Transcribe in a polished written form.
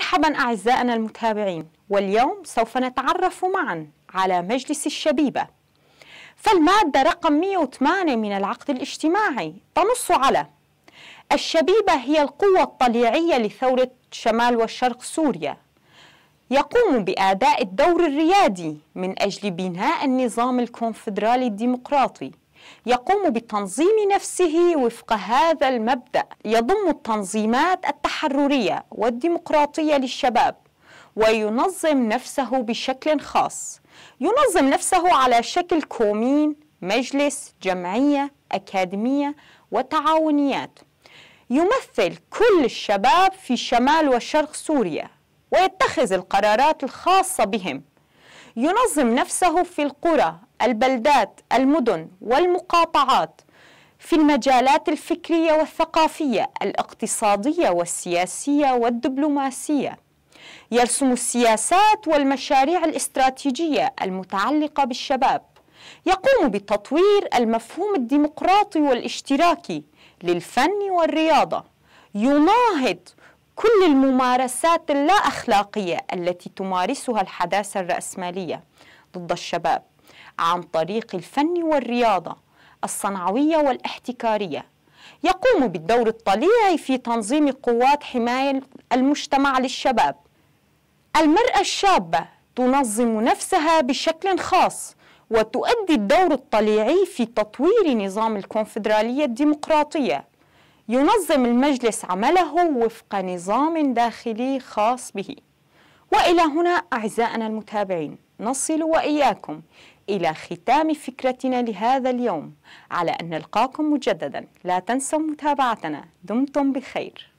مرحبا أعزائنا المتابعين، واليوم سوف نتعرف معا على مجلس الشبيبة. فالمادة رقم 108 من العقد الاجتماعي تنص على: الشبيبة هي القوة الطليعية لثورة شمال وشرق سوريا، يقوم بأداء الدور الريادي من أجل بناء النظام الكونفدرالي الديمقراطي، يقوم بتنظيم نفسه وفق هذا المبدأ، يضم التنظيمات التحررية والديمقراطية للشباب، وينظم نفسه بشكل خاص، ينظم نفسه على شكل كومين، مجلس، جمعية، أكاديمية وتعاونيات، يمثل كل الشباب في شمال وشرق سوريا ويتخذ القرارات الخاصة بهم، ينظم نفسه في القرى، البلدات، المدن والمقاطعات، في المجالات الفكرية والثقافية، الاقتصادية والسياسية والدبلوماسية، يرسم السياسات والمشاريع الاستراتيجية المتعلقة بالشباب، يقوم بتطوير المفهوم الديمقراطي والاشتراكي للفن والرياضة، يناهض كل الممارسات اللا أخلاقية التي تمارسها الحداثة الرأسمالية ضد الشباب عن طريق الفن والرياضة الصنعوية والاحتكارية، يقوم بالدور الطليعي في تنظيم قوات حماية المجتمع للشباب. المرأة الشابة تنظم نفسها بشكل خاص وتؤدي الدور الطليعي في تطوير نظام الكونفدرالية الديمقراطية، ينظم المجلس عمله وفق نظام داخلي خاص به. وإلى هنا أعزائنا المتابعين نصل وإياكم إلى ختام فكرتنا لهذا اليوم، على أن نلقاكم مجددا. لا تنسوا متابعتنا. دمتم بخير.